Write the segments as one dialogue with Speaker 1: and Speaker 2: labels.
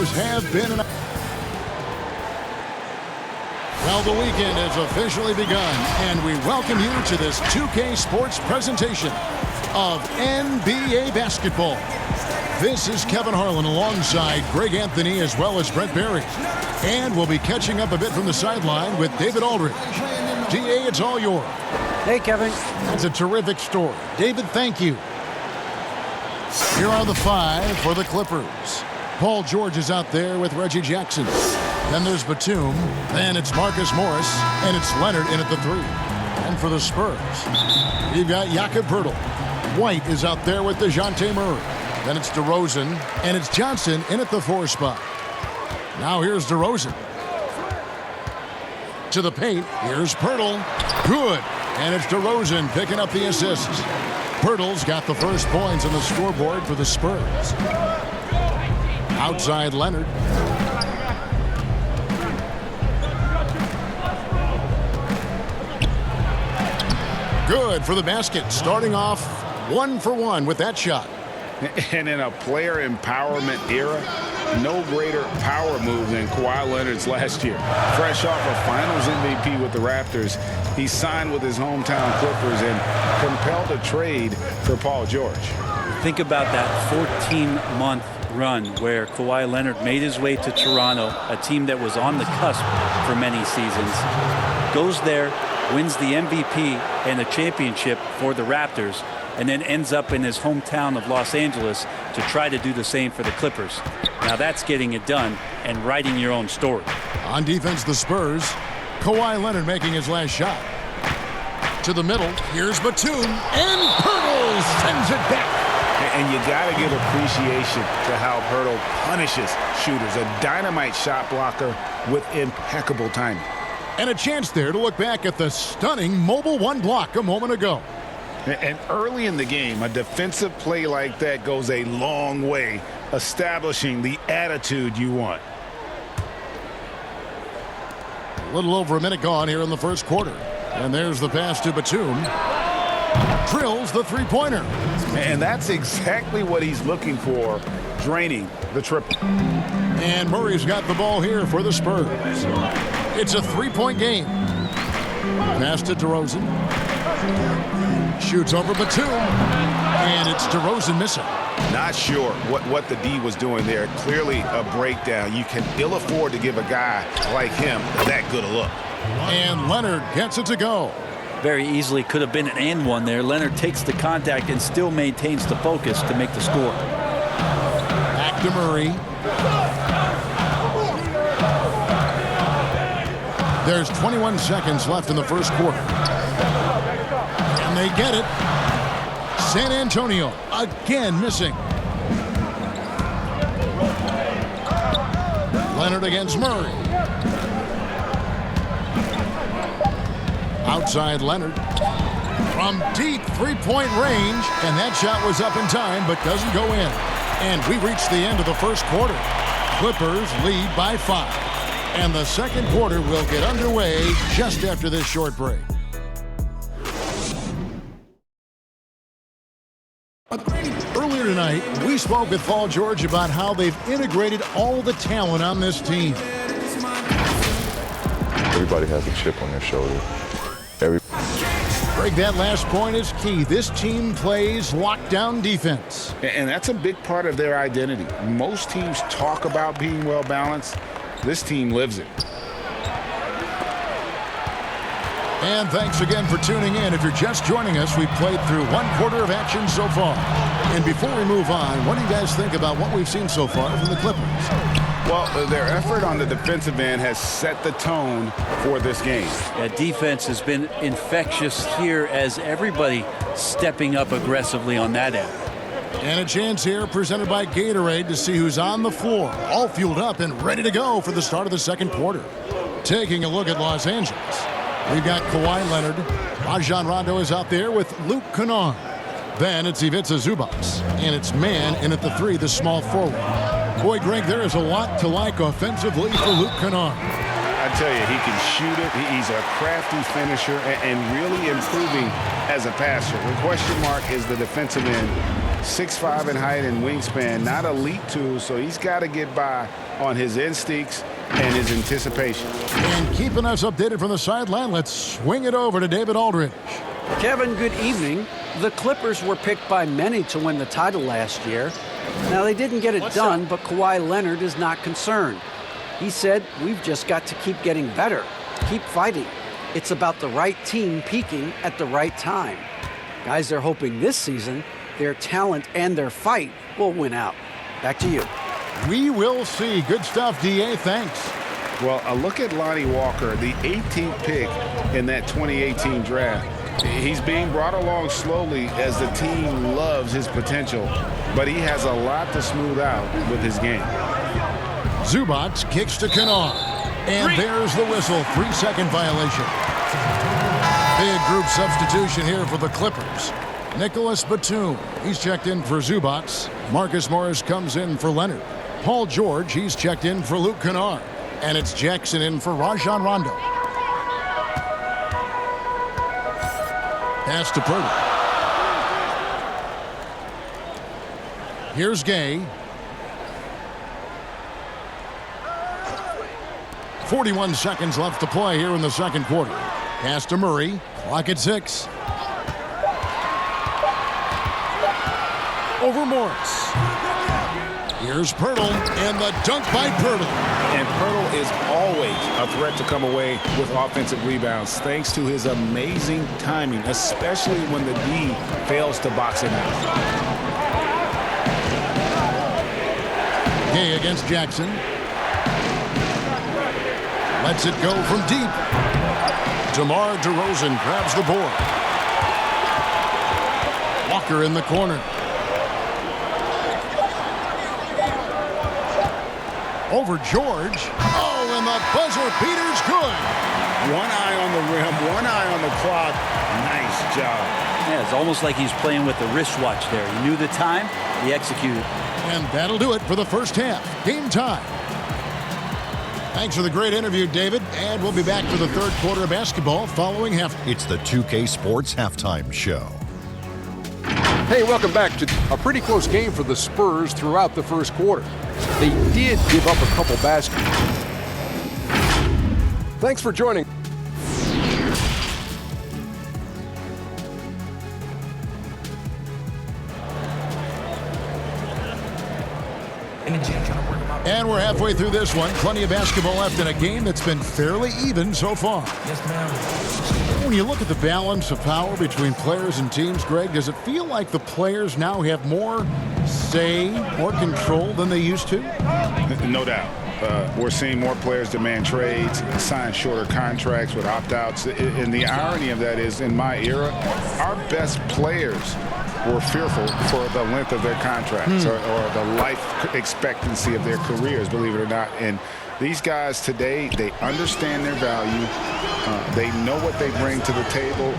Speaker 1: Clippers have been an... Well, the weekend has officially begun, and we welcome you to this 2K Sports presentation of NBA basketball. This is Kevin Harlan alongside Greg Anthony as well as Brent Barry. And we'll be catching up a bit from the sideline with David Aldridge. DA, it's all yours.
Speaker 2: Hey, Kevin.
Speaker 1: That's a terrific story. David, thank you. Here are the five for the Clippers. Paul George is out there with Reggie Jackson. Then there's Batum. Then it's Marcus Morris. And it's Leonard in at the 3. And for the Spurs, you've got Jakob Poeltl. White is out there with DeJounte Murray. Then it's DeRozan. And it's Johnson in at the 4 spot. Now here's DeRozan. To the paint. Here's Poeltl. Good. And it's DeRozan picking up the assists. Poeltl's got the first points on the scoreboard for the Spurs. Outside Leonard. Good for the basket. Starting off 1 for 1 with that shot.
Speaker 3: And in a player empowerment era, no greater power move than Kawhi Leonard's last year. Fresh off a Finals MVP with the Raptors, he signed with his hometown Clippers and compelled a trade for Paul George.
Speaker 2: Think about that 14-month run where Kawhi Leonard made his way to Toronto, a team that was on the cusp for many seasons. Goes there, wins the MVP and the championship for the Raptors, and then ends up in his hometown of Los Angeles to try to do the same for the Clippers. Now that's getting it done and writing your own story.
Speaker 1: On defense, the Spurs. Kawhi Leonard making his last shot. To the middle, here's Batum, and Poeltl sends it back.
Speaker 3: And you got to give appreciation to how Poeltl punishes shooters. A dynamite shot blocker with impeccable timing.
Speaker 1: And a chance there to look back at the stunning mobile 1 block a moment ago.
Speaker 3: And early in the game, a defensive play like that goes a long way, establishing the attitude you want.
Speaker 1: A little over a minute gone here in the first quarter. And there's the pass to Batum. Drills the 3-pointer.
Speaker 3: And that's exactly what he's looking for, draining the triple.
Speaker 1: And Murray's got the ball here for the Spurs. It's a 3-point game. Pass to DeRozan. Shoots over Batum. And it's DeRozan missing.
Speaker 3: Not sure what the D was doing there. Clearly a breakdown. You can ill afford to give a guy like him that good a look.
Speaker 1: And Leonard gets it to go.
Speaker 2: Very easily could have been an and one there. Leonard takes the contact and still maintains the focus to make the score.
Speaker 1: Back to Murray. There's 21 seconds left in the first quarter. And they get it. San Antonio again missing. Leonard against Murray. Outside Leonard. From deep 3-point range. And that shot was up in time but doesn't go in. And we reach the end of the first quarter. Clippers lead by 5. And the second quarter will get underway just after this short break. Earlier tonight, we spoke with Paul George about how they've integrated all the talent on this team.
Speaker 4: Everybody has a chip on their shoulder.
Speaker 1: Greg, that last point is key. This team plays lockdown defense.
Speaker 3: And that's a big part of their identity. Most teams talk about being well-balanced. This team lives it.
Speaker 1: And thanks again for tuning in. If you're just joining us, we've played through 1 quarter of action so far. And before we move on, what do you guys think about what we've seen so far from the Clippers?
Speaker 3: Well, their effort on the defensive end has set the tone for this game.
Speaker 2: Yeah, defense has been infectious here as everybody stepping up aggressively on that end.
Speaker 1: And a chance here presented by Gatorade to see who's on the floor, all fueled up and ready to go for the start of the second quarter. Taking a look at Los Angeles, we've got Kawhi Leonard. Rajon Rondo is out there with Luke Kennard. Then it's Ivica Zubac, and it's Mann in at the 3, the small forward. Boy, Greg, there is a lot to like offensively for Luke Kennard.
Speaker 3: I tell you, he can shoot it. He's a crafty finisher and really improving as a passer. The question mark is the defensive end. 6'5" in height and wingspan, not elite tools, so he's got to get by on his instincts and his anticipation.
Speaker 1: And keeping us updated from the sideline, let's swing it over to David Aldridge.
Speaker 5: Kevin, good evening. The Clippers were picked by many to win the title last year. Now, they didn't get it done, but Kawhi Leonard is not concerned. He said, "We've just got to keep getting better, keep fighting. It's about the right team peaking at the right time." Guys are hoping this season their talent and their fight will win out. Back to you.
Speaker 1: We will see. Good stuff, D.A. Thanks.
Speaker 3: Well, a look at Lonnie Walker, the 18th pick in that 2018 draft. He's being brought along slowly as the team loves his potential, but he has a lot to smooth out with his game.
Speaker 1: Zubac kicks to Kennard. And there's the whistle. 3-second violation. Big group substitution here for the Clippers. Nicholas Batum, he's checked in for Zubac. Marcus Morris comes in for Leonard. Paul George, he's checked in for Luke Kennard. And it's Jackson in for Rajon Rondo. Pass to Purdy. Here's Gay. 41 seconds left to play here in the second quarter. Pass to Murray. Clock at 6. Over Morris. Here's Pirtle, and the dunk by Pirtle.
Speaker 3: And Pirtle is always a threat to come away with offensive rebounds thanks to his amazing timing, especially when the D fails to box him out.
Speaker 1: Gay against Jackson. Lets it go from deep. DeMar DeRozan grabs the board. Walker in the corner. Over George. Oh, and the buzzer beater's good.
Speaker 3: One eye on the rim, one eye on the clock. Nice job.
Speaker 2: Yeah, it's almost like he's playing with the wristwatch there. He knew the time, he executed.
Speaker 1: And that'll do it for the first half. Game time. Thanks for the great interview, David. And we'll be back for the third quarter of basketball following half.
Speaker 6: It's the 2K Sports Halftime Show.
Speaker 7: Hey, welcome back to a pretty close game for the Spurs throughout the first quarter. They did give up a couple baskets. Thanks for joining.
Speaker 1: And we're halfway through this one. Plenty of basketball left in a game that's been fairly even so far. When you look at the balance of power between players and teams, Greg, does it feel like the players now have more say, more control than they used to?
Speaker 3: No doubt. We're seeing more players demand trades, sign shorter contracts with opt-outs. And the irony of that is, in my era, our best players were fearful for the length of their contracts or the life expectancy of their careers, believe it or not. And these guys today, they understand their value. They know what they bring to the table,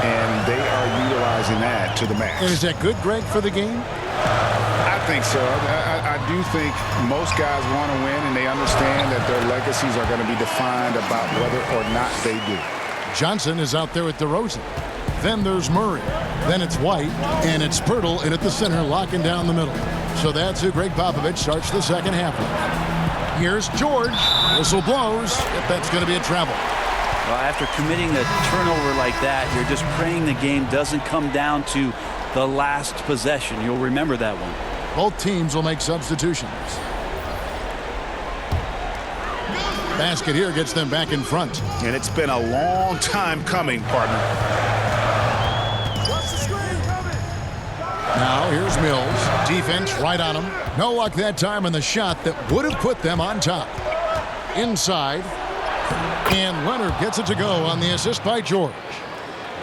Speaker 3: and they are utilizing that to the max.
Speaker 1: And is that good, Greg, for the game?
Speaker 3: I think so. I do think most guys want to win, and they understand that their legacies are going to be defined about whether or not they do.
Speaker 1: Johnson is out there with DeRozan. Then there's Murray. Then it's White, and it's Pirtle in at the center, locking down the middle. So that's who Greg Popovich starts the second half with. Here's George. Whistle blows. If that's going to be a travel.
Speaker 2: Well, after committing a turnover like that, you're just praying the game doesn't come down to the last possession. You'll remember that one.
Speaker 1: Both teams will make substitutions. Basket here gets them back in front.
Speaker 3: And it's been a long time coming, partner.
Speaker 1: Now here's Mills. Defense right on him. No luck that time on the shot that would have put them on top. Inside. And Leonard gets it to go on the assist by George.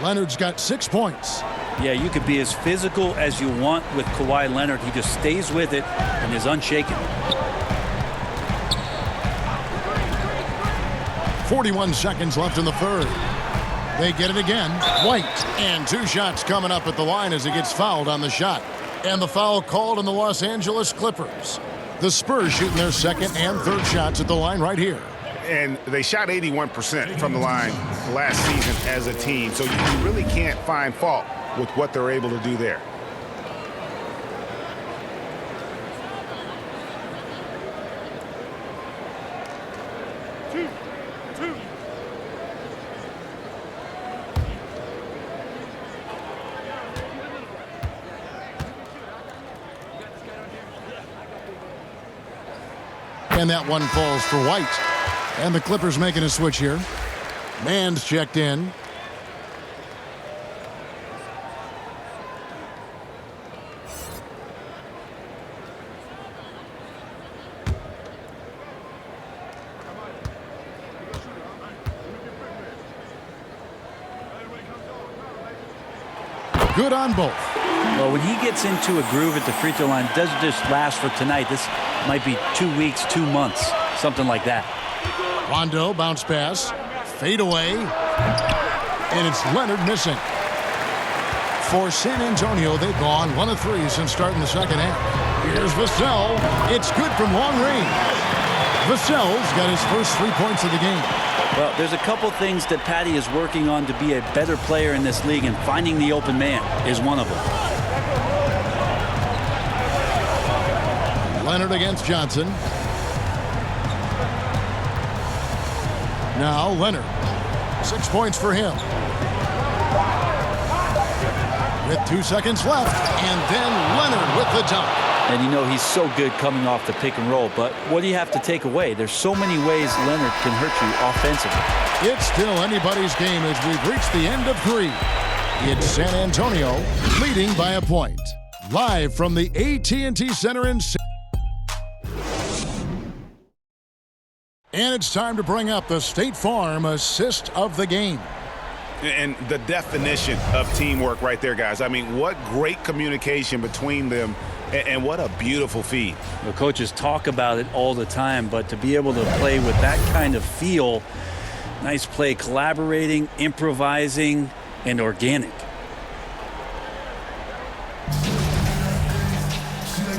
Speaker 1: Leonard's got 6 points.
Speaker 2: Yeah, you could be as physical as you want with Kawhi Leonard. He just stays with it and is unshaken.
Speaker 1: 41 seconds left in the third. They get it again. White. And 2 shots coming up at the line as he gets fouled on the shot. And the foul called on the Los Angeles Clippers. The Spurs shooting their second and third shots at the line right here.
Speaker 3: And they shot 81% from the line last season as a team. So you really can't find fault with what they're able to do there.
Speaker 1: And that one falls for White. And the Clippers making a switch here. Man's checked in. Good on both.
Speaker 2: Well, when he gets into a groove at the free throw line, it doesn't just last for tonight. This might be 2 weeks, 2 months, something like that.
Speaker 1: Rondo, bounce pass, fade away, and it's Leonard missing. For San Antonio, they've gone 1 of 3 since starting the second half. Here's Vassell. It's good from long range. Vassell's got his first 3 points of the game.
Speaker 2: Well, there's a couple things that Patty is working on to be a better player in this league, and finding the open man is one of them.
Speaker 1: Leonard against Johnson. Now Leonard. 6 points for him. With 2 seconds left, and then Leonard with the dunk.
Speaker 2: And you know he's so good coming off the pick and roll, but what do you have to take away? There's so many ways Leonard can hurt you offensively.
Speaker 1: It's still anybody's game as we've reached the end of 3. It's San Antonio leading by a point. Live from the AT&T Center in San. And it's time to bring up the State Farm assist of the game.
Speaker 3: And the definition of teamwork right there, guys. I mean, what great communication between them, and what a beautiful feed.
Speaker 2: The coaches talk about it all the time, but to be able to play with that kind of feel, nice play, collaborating, improvising, and organic.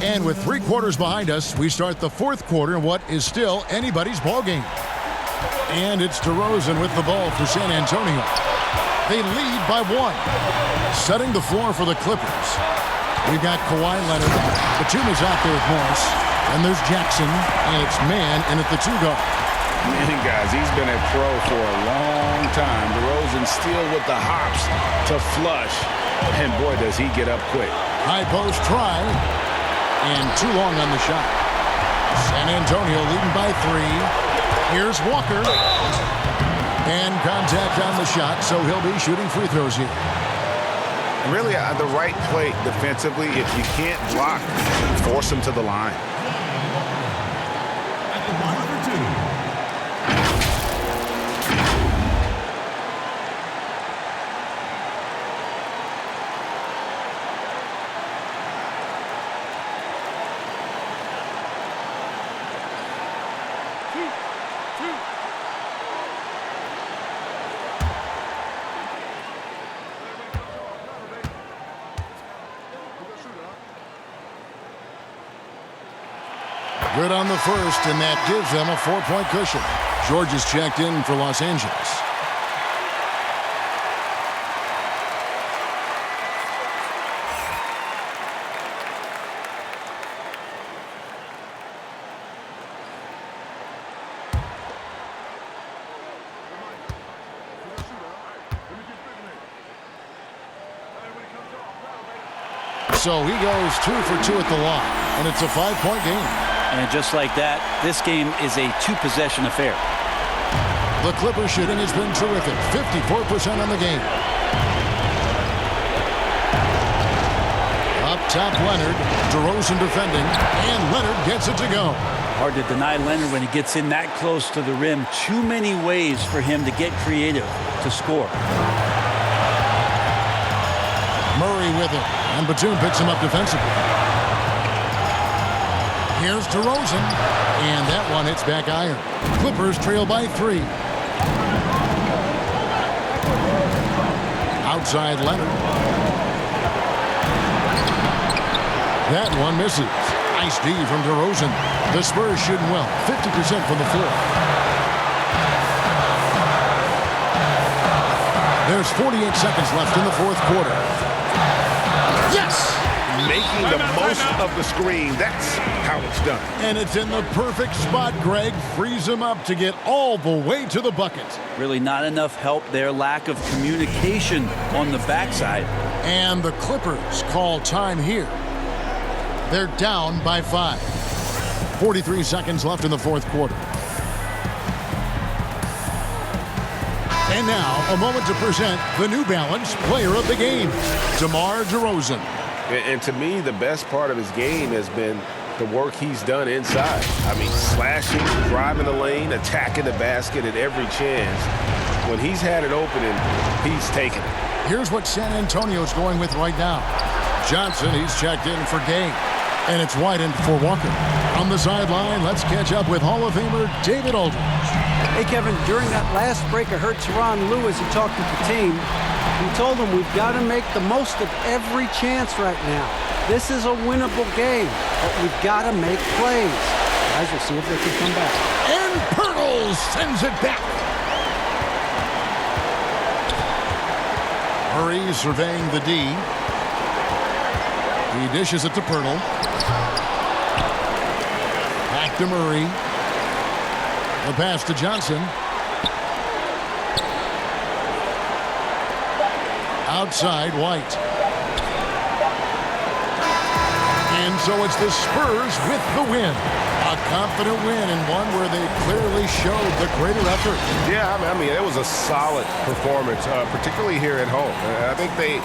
Speaker 1: And with 3 quarters behind us, we start the 4th quarter in what is still anybody's ball game. And it's DeRozan with the ball for San Antonio. They lead by 1. Setting the floor for the Clippers. We've got Kwai Leonard. Batum is out there with Morris. And there's Jackson, and it's man in at the 2 guard.
Speaker 3: Man, guys, he's been a pro for a long time. DeRozan still with the hops to flush. And boy, does he get up quick.
Speaker 1: High post try. And too long on the shot. San Antonio leading by 3. Here's Walker. And contact on the shot, so he'll be shooting free throws here.
Speaker 3: Really, the right play defensively. If you can't block, force him to the line.
Speaker 1: Good on the first, and that gives them a 4-point cushion. George is checked in for Los Angeles. So he goes 2 for 2 at the line, and it's a 5-point game.
Speaker 2: And just like that, this game is a 2-possession affair.
Speaker 1: The Clippers shooting has been terrific. 54% on the game. Up top, Leonard. DeRozan defending. And Leonard gets it to go.
Speaker 2: Hard to deny Leonard when he gets in that close to the rim. Too many ways for him to get creative to score.
Speaker 1: Murray with it. And Batum picks him up defensively. Here's DeRozan, and that one hits back iron. Clippers trail by 3. Outside Leonard. That one misses. Nice D from DeRozan. The Spurs shooting well, 50% from the floor. There's 48 seconds left in the 4th quarter. Yes!
Speaker 3: making the most of the screen. That's how it's done.
Speaker 1: And it's in the perfect spot, Greg. Frees him up to get all the way to the bucket.
Speaker 2: Really not enough help there. Lack of communication on the backside.
Speaker 1: And the Clippers call time here. They're down by 5. 43 seconds left in the fourth quarter. And now, a moment to present the New Balance Player of the Game, DeMar DeRozan.
Speaker 8: And to me, the best part of his game has been the work he's done inside. I mean, slashing, driving the lane, attacking the basket at every chance. When he's had it open, he's taken it.
Speaker 1: Here's what San Antonio's going with right now. Johnson, he's checked in for Gay. And it's wide in for Walker. On the sideline, let's catch up with Hall of Famer David Aldridge.
Speaker 5: Hey, Kevin, during that last break, I heard Tyronn Lue as he talked with the team. He told them we've got to make the most of every chance right now. This is a winnable game, but we've got to make plays. Guys, we'll see if they can come back.
Speaker 1: And Pirtle sends it back. Murray surveying the D. He dishes it to Pirtle. Back to Murray. The pass to Johnson. Outside, White. And so it's the Spurs with the win. A confident win and one where they clearly showed the greater effort.
Speaker 8: Yeah, I mean, it was a solid performance, particularly here at home. I think they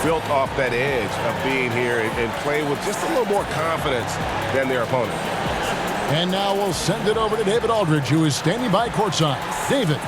Speaker 8: built off that edge of being here and played with just a little more confidence than their opponent.
Speaker 1: And now we'll send it over to David Aldridge, who is standing by courtside. David.